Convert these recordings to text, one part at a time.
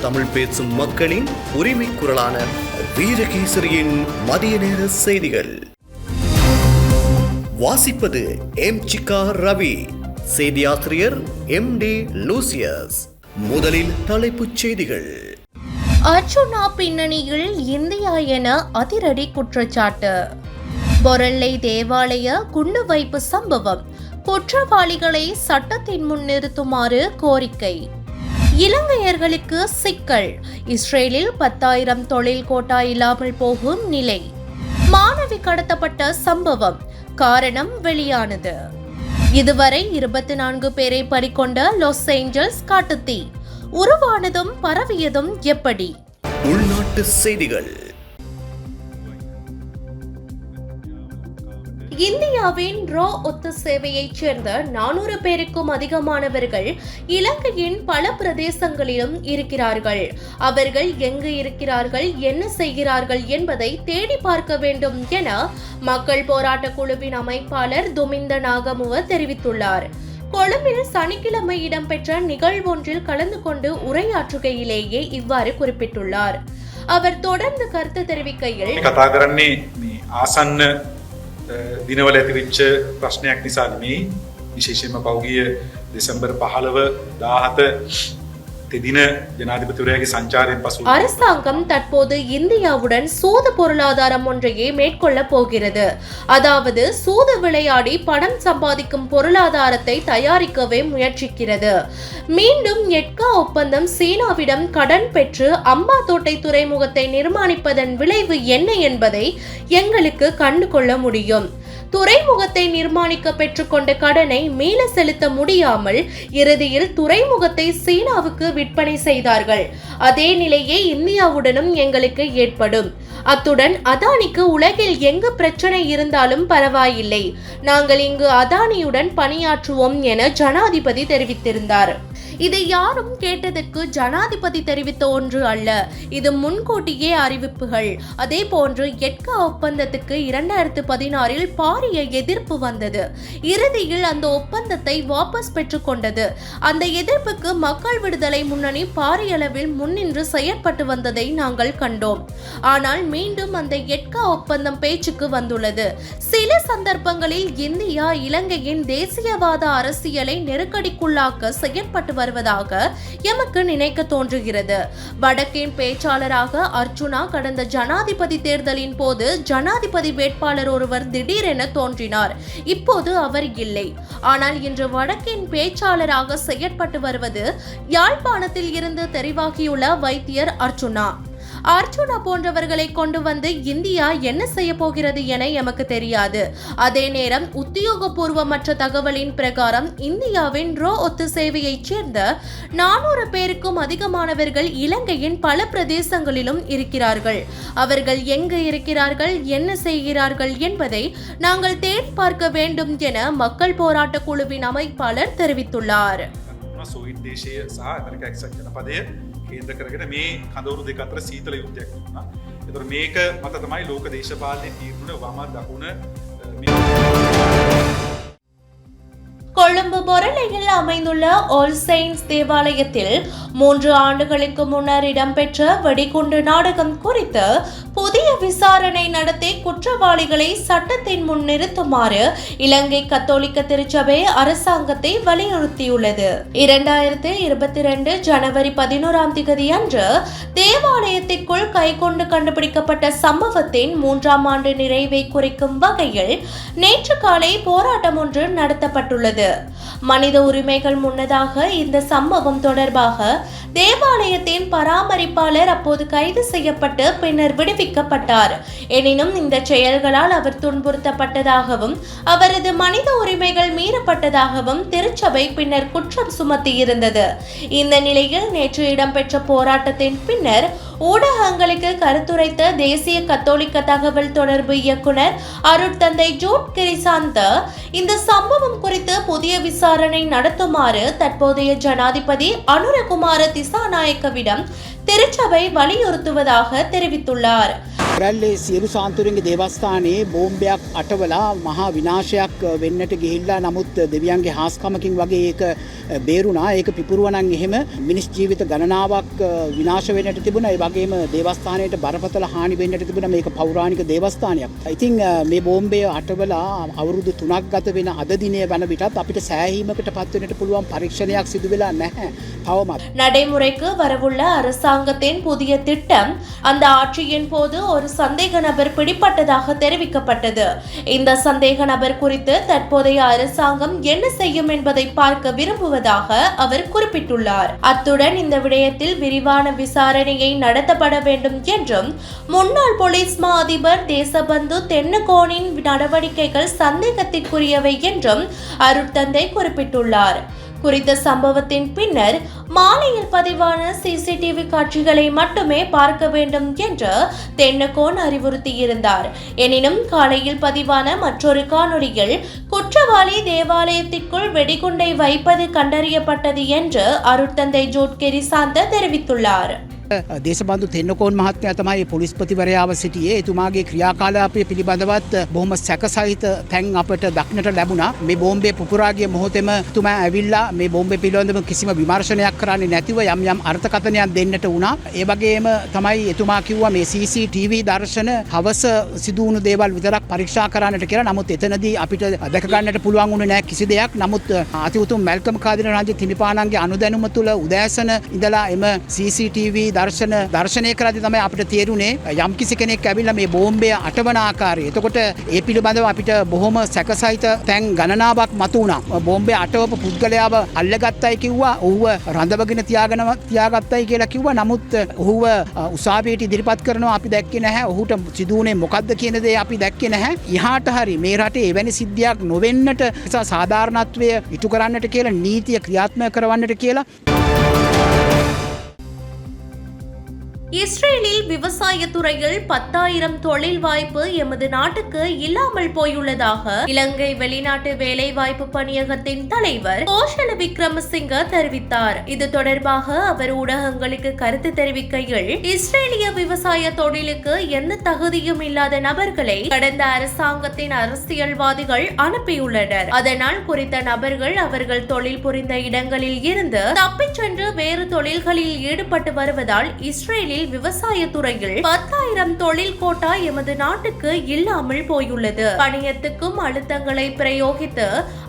தமிழ் பேசும் மக்களின் உரிமை குரலான வீரகேசரியின் மதிய நேர செய்திகள் வாசிப்பது எம்.சிகா ரவி, செய்தியாசிரியர் எம்.டி. லூசியஸ். முதலில் தலைப்புச் செய்திகள். அர்ச்சுனா பின்னணியில் இந்தியா என அதிரடி குற்றச்சாட்டு. பொரல்லை தேவாலய குண்டு வைப்பு சம்பவம், குற்றவாளிகளை சட்டத்தின் முன் நிறுத்துமாறு கோரிக்கை. இலங்கையர்களுக்கு சிக்கல், இஸ்ரேலில் 10,000 தொழில் கோட்டா இல்லாமல் போகும் நிலை. மாணவி கடத்தப்பட்ட சம்பவம், காரணம் வெளியானது. இதுவரை 24 பேரை பறிகொண்ட லாஸ் ஏஞ்சல்ஸ் காட்டுத்தீ, உருவானதும் பரவியதும் எப்படி? உள்நாட்டு செய்திகள். இந்தியாவின் ரா ஒத்துசேவையைச் சேர்ந்த 400 பேருக்கும் அதிகமானவர்கள் இலங்கையின் பல பிரதேசங்களிலும் இருக்கிறார்கள். அவர்கள் எங்கு இருக்கிறார்கள், என்ன செய்கிறார்கள் என்பதை தேடி பார்க்க வேண்டும் என மக்கள் போராட்ட குழுவின் அமைப்பாளர் துமிந்த நாகமுவ தெரிவித்துள்ளார். கொழும்பில் சனிக்கிழமை இடம்பெற்ற நிகழ்வொன்றில் கலந்து கொண்டு உரையாற்றுகையிலேயே இவ்வாறு குறிப்பிட்டுள்ளார். அவர் தொடர்ந்து கருத்து தெரிவிக்கையில், දිනවල ඇතිවෙච්ච ප්‍රශ්නයක් නිසා නෙමෙයි, විශේෂයෙන්ම පෞගිය දෙසැම්බර් 15 தெதின ஜனாதிபதியுடைய சஞ்சாரின் பசு அரசாங்கம் தற்போது இந்தியாவுடன் சூது பொருளாதாரம் ஒன்றையே மேற்கொள்ள போகிறது. அதாவது சூது விளையாடி பணம் சம்பாதிக்கும் பொருளாதாரத்தை தயாரிக்கவே முயற்சிக்கிறது. மீண்டும் எட்கா ஒப்பந்தம் சீனாவிடம் கடன் பெற்று அம்பாத்தோட்டை துறைமுகத்தை நிர்மாணிப்பதன் விளைவு என்ன என்பதை எங்களுக்கு கண்டுகொள்ள முடியும். துறைமுகத்தை நிர்மாணிக்க பெற்றுக்கொண்ட கடனை மீள செலுத்த முடியாமல் இறுதியில் துறைமுகத்தை சீனாவுக்கு விற்பனை செய்தார்கள். அதே நிலையே இந்தியாவுடனும் எங்களுக்கு ஏற்படும். அத்துடன் அதானிக்கு உலகில் எங்கு பிரச்சனை இருந்தாலும் பரவாயில்லை, நாங்கள் இங்கு அதானியுடன் பணியாற்றுவோம் என ஜனாதிபதி தெரிவித்திருந்தார். இதை யாரும் கேட்டதற்கு ஜனாதிபதி தெரிவித்த ஒன்று அல்ல, இது முன்கூட்டியே அறிவிப்புகள். அதே போன்று எட்கா ஒப்பந்தத்துக்கு 2016 பாரிய எதிர்ப்பு வந்தது. இறுதியில் அந்த ஒப்பந்தத்தை வாபஸ் பெற்றுக்கொண்டது. அந்த எதிர்ப்புக்கு மக்கள் விடுதலை முன்னணி பாரிய அளவில் முன்னின்று செயற்பட்டு வந்ததை நாங்கள் கண்டோம். ஆனால் மீண்டும் அந்த எட்கா ஒப்பந்தம் பேச்சுக்கு வந்துள்ளது. சில சந்தர்ப்பங்களில் இந்தியா இலங்கையின் தேசியவாத அரசியலை நெருக்கடிக்குள்ளாக்க செயற்பட்டு வருவதாக எமக்கு நினைக்க தோன்றுகிறது. வடக்கின் பேச்சாளராக அர்ச்சுனா கடந்த ஜனாதிபதி தேர்தலின் போது ஜனாதிபதி வேட்பாளர் ஒருவர் திடீரென தோன்றினார். இப்போது அவர் இல்லை. ஆனால் இன்று வடக்கின் பேச்சாளராக செயற்பட்டு வருவது யாழ்ப்பாணத்தில் இருந்து தெரிவாகியுள்ள வைத்தியர் அர்ச்சுனா. அர்ச்சுனா போன்றவர்களை கொண்டு வந்து இந்தியா என்ன செய்ய போகிறது என எமக்கு தெரியாது. அதே நேரம் உத்தியோகபூர்வமற்ற தகவலின் பிரகாரம் இந்தியாவின் ரா ஒத்துசேவையைச் சேர்ந்த 400 பேருக்கும் அதிகமானவர்கள் இலங்கையின் பல பிரதேசங்களிலும் இருக்கிறார்கள். அவர்கள் எங்கு இருக்கிறார்கள், என்ன செய்கிறார்கள் என்பதை நாங்கள் தேடி பார்க்க வேண்டும் என மக்கள் போராட்ட குழுவின் அமைப்பாளர் தெரிவித்துள்ளார். කේන්ද්‍ර කරගෙන මේ කඳවුරු දෙක අතර සීතල යුද්ධයක් වුණා. ඒතර මේක මත තමයි ලෝක දේශපාලනයේ තීරණ වම දකුණ. கொழும்பு பொரளையில் அமைந்துள்ள ஆல் செயின்ட்ஸ் தேவாலயத்தில் 3 ஆண்டுகளுக்கு முன்னர் இடம்பெற்ற வெடிகுண்டு நாடகம் குறித்து புதிய விசாரணை நடத்தி குற்றவாளிகளை சட்டத்தின் முன் நிறுத்துமாறு இலங்கை கத்தோலிக்க திருச்சபை அரசாங்கத்தை வலியுறுத்தியுள்ளது. 2022 ஜனவரி 11 அன்று தேவாலயத்திற்குள் கைகொண்டு கண்டுபிடிக்கப்பட்ட சம்பவத்தின் 3ஆம் ஆண்டு நிறைவை குறிக்கும் வகையில் நேற்று காலை போராட்டம் ஒன்று நடத்தப்பட்டுள்ளது. மனித உரிமைகள் முன்னதாக இந்த சம்பவம் தொடர்பாக தேவாலயத்தின் பராமரிப்பாளர் அப்போது கைது செய்யப்பட்டு பின்னர் விடுவிக்கப்பட்டார். எனினும் இந்த செயல்களால் அவர் துன்புறுத்தப்பட்டதாகவும் அவரது மனித உரிமைகள் மீறப்பட்டதாகவும் திருச்சபை பின்னர் குற்றம் சுமத்தியிருந்தது. இந்த நிலையில் நேற்று இடம்பெற்ற போராட்டத்தின் பின்னர் ஊடகங்களுக்கு கருத்துரைத்த தேசிய கத்தோலிக்க தகவல் தொடர்பு இயக்குனர் அருட்தந்தை ஜூட் கிரிசாந்த இந்த சம்பவம் குறித்து புதிய விசாரணை நடத்துமாறு தற்போதைய ஜனாதிபதி அனுரகுமார திசாநாயக்கவிடம் திருச்சபை வலியுறுத்துவதாக தெரிவித்துள்ளார். රැල්ලේ සියලු සාන්තුරුන්ගේ දේවස්ථානයේ බෝම්බයක් අටවලා මහා විනාශයක් වෙන්නට ගිහිල්ලා නමුත් දෙවියන්ගේ හාස්කමකින් වගේ ඒක බේරුණා. ඒක පිපුරුවා නම් එහෙම මිනිස් ජීවිත ගණනාවක් විනාශ වෙන්නට තිබුණා. ඒ වගේම දේවස්ථානයට බරපතල හානි වෙන්නට තිබුණා. මේක පෞරාණික දේවස්ථානයක්. ඉතින් මේ බෝම්බය අටවලා අවුරුදු 3ක් ගත වෙන අද දිනේ වන විටත් අපිට සෑහීමකට පත් වෙන්නට පුළුවන් පරීක්ෂණයක් සිදු වෙලා නැහැ. තවමත් நடைமுறைக்கு வரவுள்ள அரசாங்கத்தின் புதிய திட்டம் அந்த ஆட்சியின் போது ஒரு சந்தேக நபர் பிடிப்பட்டதாக தெரிவிக்கப்பட்டது. இந்த சந்தேக நபர் குறித்து தற்போதைய அரசாங்கம் என்ன செய்யும் என்பதை பார்க்க விரும்புவதாக அவர் குறிப்பிட்டுள்ளார். அத்துடன் இந்த விடயத்தில் விரிவான விசாரணையை நடத்தப்பட வேண்டும் என்றும் முன்னாள் போலீஸ் மா அதிபர் தேசபந்து தென்னகோனின் நடவடிக்கைகள் சந்தேகத்திற்குரியவை என்றும் அருட்தந்தை குறிப்பிட்டுள்ளார். குறித்த சம்பவத்தின் பின்னர் மாலையில் பதிவான சிசிடிவி காட்சிகளை மட்டுமே பார்க்க வேண்டும் என்று தென்னகோன் அறிவுறுத்தியிருந்தார். எனினும் காலையில் பதிவான மற்றொரு காணொளியில் குற்றவாளி தேவாலயத்திற்குள் வெடிகுண்டை வைப்பது கண்டறியப்பட்டது என்று அருட்தந்தை ஜோட்கெரி சாந்த தெரிவித்துள்ளார். දේශබන්දු තෙන්නකෝන් මහත්මයා තමයි පොලිස්පතිවරයාව සිටියේ. එතුමාගේ ක්‍රියාකාලාපය පිළිබඳවත් බොහොම සැකසහිත තැන් අපට දක්නට ලැබුණා. මේ බෝම්බේ පුපුරා ගිය මොහොතේම එතුමා ඇවිල්ලා මේ බෝම්බේ පිළිබඳව කිසිම විමර්ශනයක් කරන්නේ නැතිව යම් යම් අර්ථකථනයක් දෙන්නට වුණා. ඒ වගේම තමයි එතුමා කිව්වා මේ CCTV දර්ශන හවස සිදු වුණු දේවල් විතරක් පරීක්ෂා කරන්නට කියලා. නමුත් එතනදී අපිට දැක ගන්නට පුළුවන් වුණේ නැහැ කිසි දෙයක්. නමුත් අති උතුම් මැල්කම් කාදිර රාජ්‍ය තිමිපාණන්ගේ අනුදැනුම තුළ උදෑසන ඉඳලා එම CCTV දර්ශනය කරද්දී තමයි අපිට තේරුනේ යම් කිසි කෙනෙක් ඇවිල්ලා මේ බෝම්බය අටවන ආකාරය. එතකොට ඒ පිළිබඳව අපිට බොහොම සැකසහිත තැන් ගණනාවක් මතු වුණා. බෝම්බය අටවපු පුද්ගලයාව අල්ලගත්තයි කිව්වා. ඔහුව රඳවගෙන තියාගත්තයි කියලා කිව්වා. නමුත් ඔහුව උසාවියට ඉදිරිපත් කරනවා අපි දැක්කේ නැහැ. ඔහුට සිදු වුණේ මොකද්ද කියන දේ අපි දැක්කේ නැහැ. ඉහාට හරි මේ රටේ එවැනි සිද්ධියක් නොවෙන්නට නිසා සාධාරණත්වය ඉටු කරන්නට කියලා නීතිය ක්‍රියාත්මක කරවන්නට කියලා இஸ்ரேலில் விவசாய துறையில் 10,000 தொழில் வாய்ப்பு எமது நாட்டுக்கு இல்லாமல் போயுள்ளதாக இலங்கை வெளிநாட்டு வேலைவாய்ப்பு பணியகத்தின் தலைவர் கோஷல விக்ரமசிங்க தெரிவித்தார். இது தொடர்பாக அவர் ஊடகங்களுக்கு கருத்து தெரிவிக்கையில் இஸ்ரேலிய விவசாய தொழிலுக்கு எந்த தகுதியும் இல்லாத நபர்களை கடந்த அரசாங்கத்தின் அரசியல்வாதிகள் அனுப்பியுள்ளனர். அதனால் குறித்த நபர்கள் அவர்கள் தொழில் புரிந்த இடங்களில் இருந்து தப்பிச் சென்று வேறு தொழில்களில் ஈடுபட்டு வருவதால் இஸ்ரேலில் விவசாய துறையில் 10,000 தொழில் கோட்டா எமது நாட்டுக்கு இல்லாமல் போயுள்ளது. பணியத்துக்கும் அழுத்தங்களை பிரயோகித்து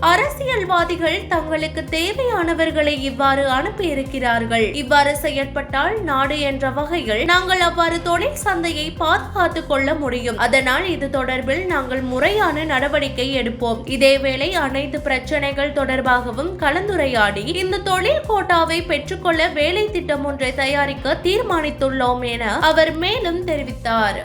அரசியல்வாதிகள் தங்களுக்கு தேவையானவர்களை இவ்வாறு அனுப்பியிருக்கிறார்கள். இவ்வாறு செயற்பட்டால் நாடு என்ற வகையில் நாங்கள் அவ்வாறு தொழில் சந்தையை பாதுகாத்துக் கொள்ள முடியும். அதனால் இது தொடர்பில் நாங்கள் முறையான நடவடிக்கை எடுப்போம். இதேவேளை அனைத்து பிரச்சனைகள் தொடர்பாகவும் கலந்துரையாடி இந்த தொழில் கோட்டாவை பெற்றுக்கொள்ள வேலை திட்டம் ஒன்றை தயாரிக்க தீர்மானித்துள்ளோம் என அவர் மேலும் தெரிவித்தார்.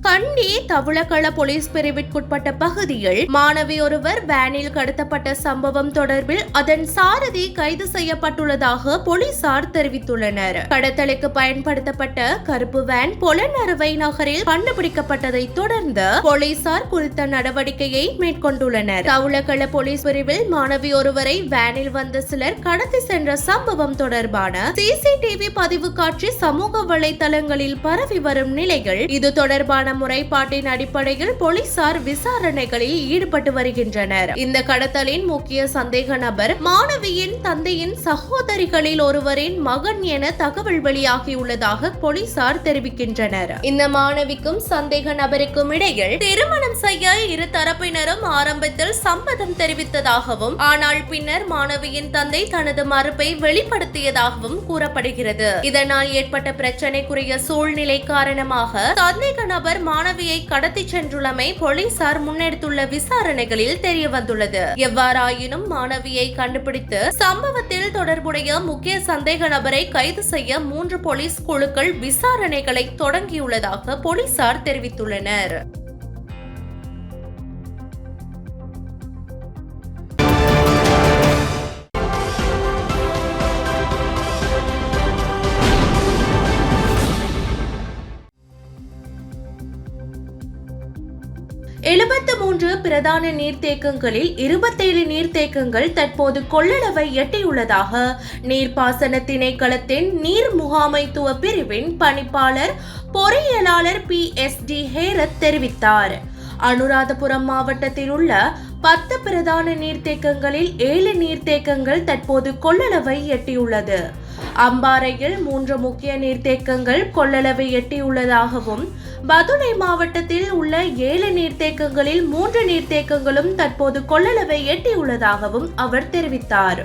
கண்டி தவுளகள போலீஸ் பிரிவிற்குட்பட்ட பகுதியில் மாணவி ஒருவர் வேனில் கடத்தப்பட்ட சம்பவம் தொடர்பில் அதன் சாரதி கைது செய்யப்பட்டுள்ளதாக போலீசார் தெரிவித்துள்ளனர். கடத்தலுக்கு பயன்படுத்தப்பட்ட கருப்பு வேன் பொலனறுவை நகரில் கண்டுபிடிக்கப்பட்டதை தொடர்ந்து போலீசார் குறித்த நடவடிக்கையை மேற்கொண்டுள்ளனர். தவுளகள போலீஸ் பிரிவில் மாணவி ஒருவரை வேனில் வந்த சிலர் கடத்தி சென்ற சம்பவம் தொடர்பான சிசிடிவி பதிவு காட்சி சமூக வலைதளங்களில் பரவி வரும் நிலையில் இது தொடர்பான முறைப்பாட்டின் அடிப்படையில் போலீசார் விசாரணைகளில் ஈடுபட்டு வருகின்றனர். இந்த கடத்தலின் முக்கிய சந்தேக நபர் மாணவியின் தந்தையின் சகோதரிகளில் ஒருவரின் மகன் என தகவல் வெளியாகியுள்ளதாக போலீசார் தெரிவிக்கின்றனர். இந்த மாணவிக்கும் சந்தேக நபருக்கும் இடையில் திருமணம் செய்ய இரு தரப்பினரும் ஆரம்பத்தில் சம்மதம் தெரிவித்ததாகவும் ஆனால் பின்னர் மாணவியின் தந்தை தனது மறுப்பை வெளிப்படுத்தியதாகவும் கூறப்படுகிறது. இதனால் ஏற்பட்ட பிரச்சனைக்குரிய சூழ்நிலை காரணமாக சந்தேக நபர் மாணவியை கடத்தி சென்றுள்ளமை போலீசார் முன்னெடுத்துள்ள விசாரணைகளில் தெரியவந்துள்ளது. எவ்வாறாயினும் மாணவியை கண்டுபிடித்து சம்பவத்தில் தொடர்புடைய முக்கிய சந்தேக நபரை கைது செய்ய 3 போலீஸ் குழுக்கள் விசாரணைகளை தொடங்கியுள்ளதாக போலீசார் தெரிவித்துள்ளனர். 73 பிரதான நீர்த்தேக்கங்களில் 27 நீர்த்தேக்கங்கள் தற்போது கொள்ளளவை எட்டியுள்ளதாக நீர்ப்பாசன திணைக்களத்தின் நீர் முகாமைத்துவ பிரிவின் பணிப்பாளர் பொறியியலாளர் PSD ஹேரத் தெரிவித்தார். அனுராதபுரம் மாவட்டத்தில் உள்ள 10 பிரதான நீர்த்தேக்கங்களில் 7 நீர்த்தேக்கங்கள் தற்போது கொள்ளளவை எட்டியுள்ளது. அம்பாறையில் 3 முக்கிய நீர்த்தேக்கங்கள் கொள்ளளவை எட்டியுள்ளதாகவும், பதுளை மாவட்டத்தில் உள்ள 7 நீர்த்தேக்கங்களில் 3 நீர்த்தேக்கங்களும் தற்போது கொள்ளளவை எட்டியுள்ளதாகவும் அவர் தெரிவித்தார்.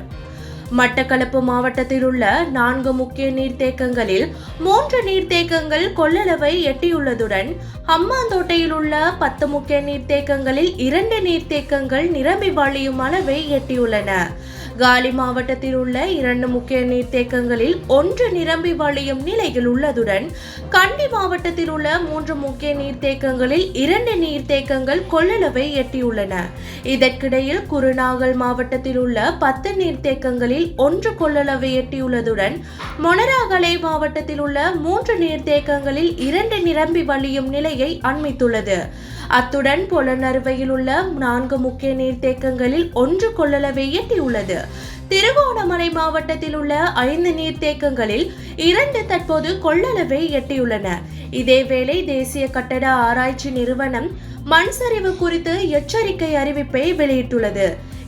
மட்டக்களப்பு மாவட்டத்தில் உள்ள 4 முக்கிய நீர்த்தேக்கங்களில் 3 நீர்த்தேக்கங்கள் கொள்ளளவை எட்டியுள்ளதுடன், ஹம்மாந்தோட்டையில் உள்ள 10 முக்கிய நீர்த்தேக்கங்களில் 2 நீர்த்தேக்கங்கள் நிரம்பி வழியும் அளவை எட்டியுள்ளன. காலி மாவட்டத்தில் உள்ள 2 முக்கிய நீர்த்தேக்கங்களில் 1 நிரம்பி வழியும் நிலையில் உள்ளதுடன், கண்டி மாவட்டத்தில் உள்ள 3 முக்கிய நீர்த்தேக்கங்களில் 2 நீர்த்தேக்கங்கள் கொள்ளளவை எட்டியுள்ளன. இதற்கிடையில் குருநாகல் மாவட்டத்தில் உள்ள 10 நீர்த்தேக்கங்களில் 1 கொள்ளளவை எட்டியுள்ளதுடன், மொனராகலை மாவட்டத்தில் உள்ள 3 நீர்த்தேக்கங்களில் 2 நிரம்பி வழியும் நிலையை அண்மித்துள்ளது. அத்துடன் பொலனறுவையில் உள்ள 4 முக்கிய நீர்த்தேக்கங்களில் 1 கொள்ளளவை எட்டியுள்ளது. திருகோணமலை மாவட்டத்தில் உள்ள 5 நீர்த்தேக்கங்களில் 2 தற்போது கொள்ளளவை எட்டியுள்ளன. இதேவேளை தேசிய கட்டட ஆராய்ச்சி நிறுவனம் மண் சரிவு குறித்து எச்சரிக்கை அறிவிப்பை வெளியிட்டுள்ளது.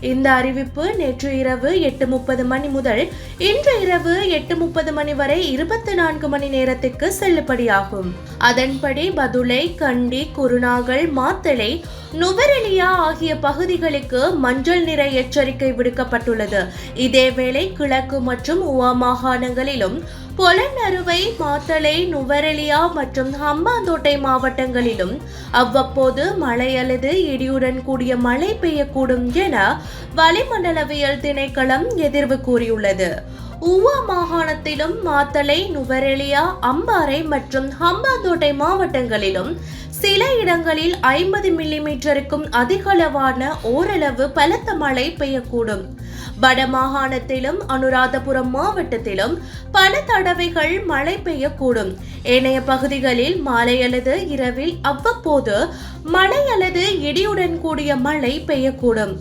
இந்த அறிவிப்பு நேற்று இரவு 8:30 மணி முதல் இன்று இரவு 8:30 மணி வரை 24 மணி நேரத்திற்கு செல்லுபடியாகும். அதன்படி பதுளை, கண்டி, குருநாகல், மாத்தளை, நுவரெலியா ஆகிய பகுதிகளுக்கு மஞ்சள் நிற எச்சரிக்கை விடுக்கப்பட்டுள்ளது. இதேவேளை கிழக்கு மற்றும் உவா மாகாணங்களிலும், பொலனறுவை, மாத்தளை, நுவரெலியா மற்றும் ஹம்பாந்தோட்டை மாவட்டங்களிலும் அவ்வப்போது மழை அல்லது இடியுடன் கூடிய மழை பெய்யக்கூடும் என வளிமண்டலவியல் திணைக்களம் எதிர்வு கூறியுள்ளது. உவா மாகாணத்திலும் மாத்தளை, நுவரெலியா, அம்பாறை மற்றும் ஹம்பாந்தோட்டை மாவட்டங்களிலும் சில இடங்களில் 50 மில்லிமீட்டருக்கும் அதிகளவான ஓரளவு பலத்த மழை பெய்யக்கூடும். வடமாகாணத்திலும் அனுராதபுரம் மாவட்டத்திலும் பல தடவைகள் மழை பெய்யக்கூடும். ஏனைய பகுதிகளில் மாலை அல்லது இரவில் அவ்வப்போது மழை அல்லது இடியுடன் கூடிய மழை பெய்யக்கூடும்.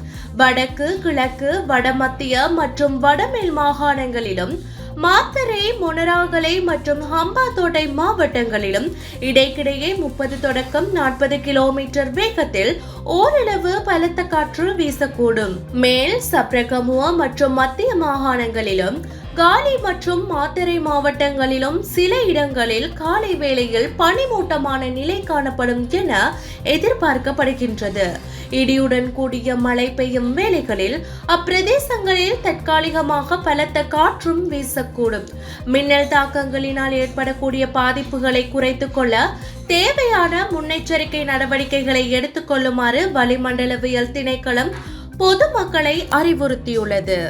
வடக்கு, கிழக்கு, வடமத்திய மற்றும் வடமேல் மாகாணங்களிலும், மாத்தறை, மொனராகலை மற்றும் ஹம்பாந்தோட்டை மாவட்டங்களிலும் இடைக்கிடையே 30 தொடக்கம் 40 கிலோமீட்டர் வேகத்தில் ஓரளவு பலத்த காற்று வீசக்கூடும். மேல் சப்ரகமுவ மற்றும் மத்திய மாகாணங்களிலும், காலி மற்றும் மாத்தறை மாவட்டங்களிலும் சில இடங்களில் காலை வேளையில் பனிமூட்டமான நிலை காணப்படும் என எதிர்பார்க்கப்படுகின்றது. இடியுடன் கூடிய மழை பெய்யும் வேளைகளில் அப்பிரதேசங்களில் தற்காலிகமாக பலத்த காற்றும் வீசக்கூடும். மின்னல் தாக்கங்களினால் ஏற்படக்கூடிய பாதிப்புகளை குறைத்துக் கொள்ள தேவையான முன்னெச்சரிக்கை நடவடிக்கைகளை எடுத்துக் கொள்ளுமாறு வளிமண்டலவியல் திணைக்களம் பொதுமக்களை அறிவுறுத்தியுள்ளது.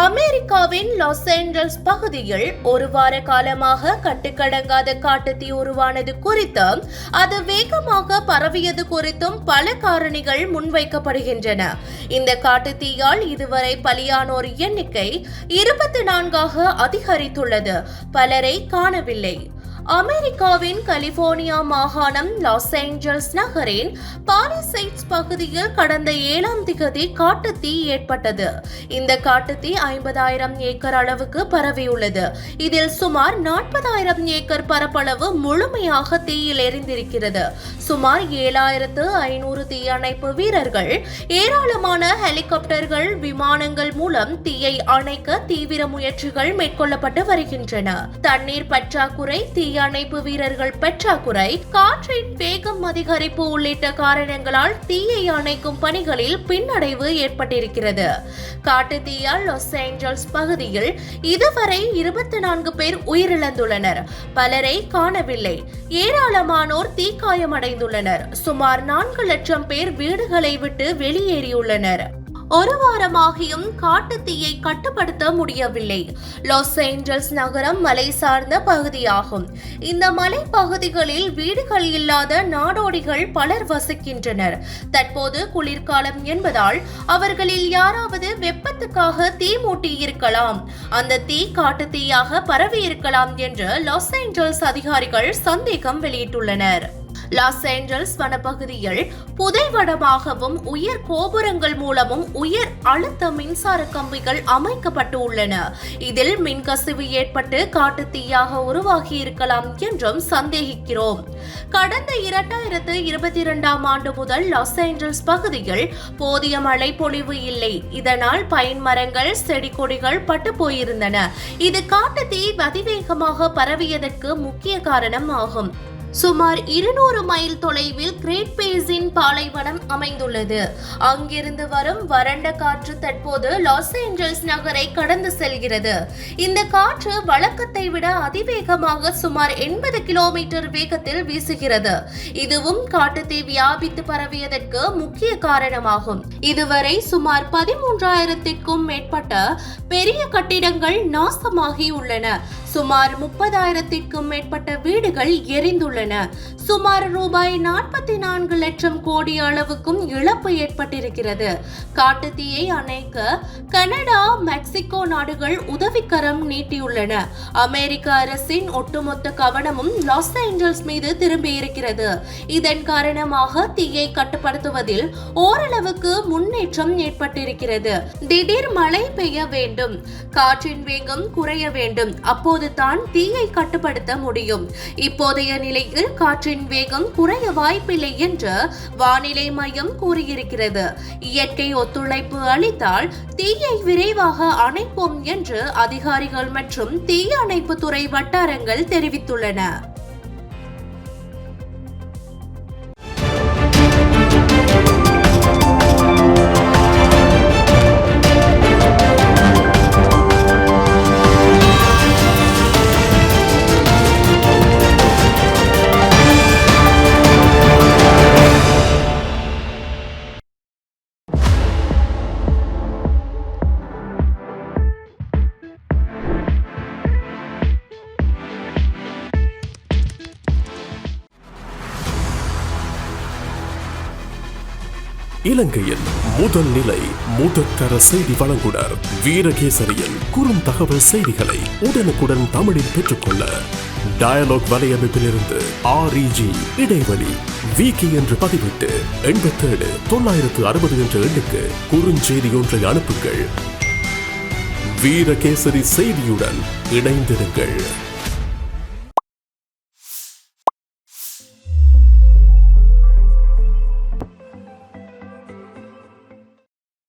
அமெரிக்காவின் லாஸ் ஏஞ்சல்ஸ் பகுதியில் ஒரு வார காலமாக கட்டுக்கடங்காத காட்டுத்தீ உருவானது குறித்தும் அது வேகமாக பரவியது குறித்தும் பல காரணிகள் முன்வைக்கப்படுகின்றன. இந்த காட்டுத்தீயால் இதுவரை பலியானோர் எண்ணிக்கை 24ஆக அதிகரித்துள்ளது. பலரை காணவில்லை. அமெரிக்காவின் கலிபோர்னியா மாகாணம் லாஸ் ஏஞ்சல்ஸ் நகரின் பாலிசைட்ஸ் பகுதியில் கடந்த 7ஆம் திகதி காட்டுத்தீ ஏற்பட்டது. இந்த காட்டுத்தீ 50,000 ஏக்கர் அளவுக்கு பரவியுள்ளது. இதில் சுமார் 40,000 ஏக்கர் பரப்பளவு முழுமையாக தீயில் எரிந்திருக்கிறது. சுமார் 7,500 தீயணைப்பு வீரர்கள், ஏராளமான ஹெலிகாப்டர்கள், விமானங்கள் மூலம் தீயை அணைக்க தீவிர முயற்சிகள் மேற்கொள்ளப்பட்டு வருகின்றன. தண்ணீர் பற்றாக்குறை, தீயணைப்பு வீரர்கள் பற்றாக்குறை, காற்றின் வேகம் அதிகரிப்பு உள்ளிட்ட காரணங்களால் தீயை அணைக்கும் பணிகளில் பின்னடைவு ஏற்பட்டிருக்கிறது. காட்டுத்தீயால் லாஸ் ஏஞ்சல்ஸ் பகுதியில் இதுவரை 24 பேர் உயிரிழந்துள்ளனர். பலரை காணவில்லை. ஏராளமானோர் தீக்காயமடைந்துள்ளனர். சுமார் 4 லட்சம் பேர் வீடுகளை விட்டு வெளியேறியுள்ளனர். ஒரு வாரமாகியும் காட்டுத்தீயை கட்டுப்படுத்த முடியவில்லை. லாஸ் ஏஞ்சல்ஸ் நகரம் மலை சார்ந்த பகுதியாகும். இந்த மலை பகுதிகளில் வீடுகள் இல்லாத நாடோடிகள் பலர் வசிக்கின்றனர். தற்போது குளிர்காலம் என்பதால் அவர்களில் யாராவது வெப்பத்துக்காக தீ மூட்டி இருக்கலாம். அந்த தீ காட்டுத்தீயாக பரவி இருக்கலாம் என்று லாஸ் ஏஞ்சல்ஸ் அதிகாரிகள் சந்தேகம் வெளியிட்டுள்ளனர். லாஸ் ஏஞ்சல்ஸ் வனப்பகுதியில் புதைவடமாகவும் உயர் கோபுரங்கள் மூலமும் உயர் அழுத்த மின்சார கம்பிகள் அமைக்கப்பட்டு உள்ளன. இதில் மின்கசிவு ஏற்பட்டு காட்டுத்தீயாக உருவாகி இருக்கலாம் என்றும் சந்தேகிக்கிறோம். கடந்த 2022ஆம் ஆண்டு முதல் லாஸ் ஏஞ்சல்ஸ் பகுதியில் போதிய மழை பொழிவு இல்லை. இதனால் பைன் மரங்கள் செடி கொடிகள் பட்டு போயிருந்தன. இது காட்டுத்தீ அதிவேகமாக பரவியதற்கு முக்கிய காரணம் ஆகும். சுமார் 200 மைல் தொலைவில் கிரேட் பேசின் பாலைவனம் அமைந்துள்ளது. அங்கிருந்து வரும் வறண்ட காற்று தற்போது லாஸ் ஏஞ்சல்ஸ் நகரை கடந்து செல்கிறது. இந்த காற்று வழக்கத்தை விட அதிவேகமாக சுமார் 80 கிலோமீட்டர் வேகத்தில் வீசுகிறது. இதுவும் காட்டுத்தீ வியாபித்து பரவியதற்கு முக்கிய காரணமாகும். இதுவரை சுமார் 13,000க்கும் மேற்பட்ட பெரிய கட்டிடங்கள் நாசமாகி உள்ளன. சுமார் 30,000க்கும் மேற்பட்ட வீடுகள் எரிந்துள்ளன. சுமார் ரூபாய் 44 லட்சம் கோடி அளவுக்கும் இழப்பு ஏற்பட்டிருக்கிறது. காட்டுத்தீயை அணைக்க கனடா, மெக்சிகோ நாடுகள் உதவிக்கரம் நீட்டியுள்ளன. அமெரிக்க அரசின் ஒட்டுமொத்த கவனமும் லாஸ் ஏஞ்சல்ஸ் மீது திரும்பியிருக்கிறது. இதன் காரணமாக தீயை கட்டுப்படுத்துவதில் ஓரளவுக்கு முன்னேற்றம் ஏற்பட்டிருக்கிறது. திடீர் மழை பெய்ய வேண்டும், காற்றின் வேகம் குறைய வேண்டும், அப்போது தான் தீயை கட்டுப்படுத்த முடியும். இப்போதைய நிலையில் காற்றின் வேகம் குறைய வாய்ப்பில்லை என்று வானிலை மையம் கூறியிருக்கிறது. இயற்கை ஒத்துழைப்பு அளித்தால் தீயை விரைவாக அணைப்போம் என்று அதிகாரிகள் மற்றும் தீ அணைப்பு துறை வட்டாரங்கள் தெரிவித்துள்ளன. இலங்கையின் முதல் நிலை முதற்தர செய்தி வழங்குனர் வீரகேசரியின் குறுந்தகவல் செய்திகளை உடனுக்குடன் தமிழில் பெற்றுக்கொள்ள டயலாக் வலையமைப்பிலிருந்து REG இடைவெளி வீக்கி என்று பதிவிட்டு 87 960 என்ற எண்ணுக்கு குறுஞ்செய்தி ஒன்றை அனுப்புங்கள். வீரகேசரி செய்தியுடன் இணைந்திருங்கள்.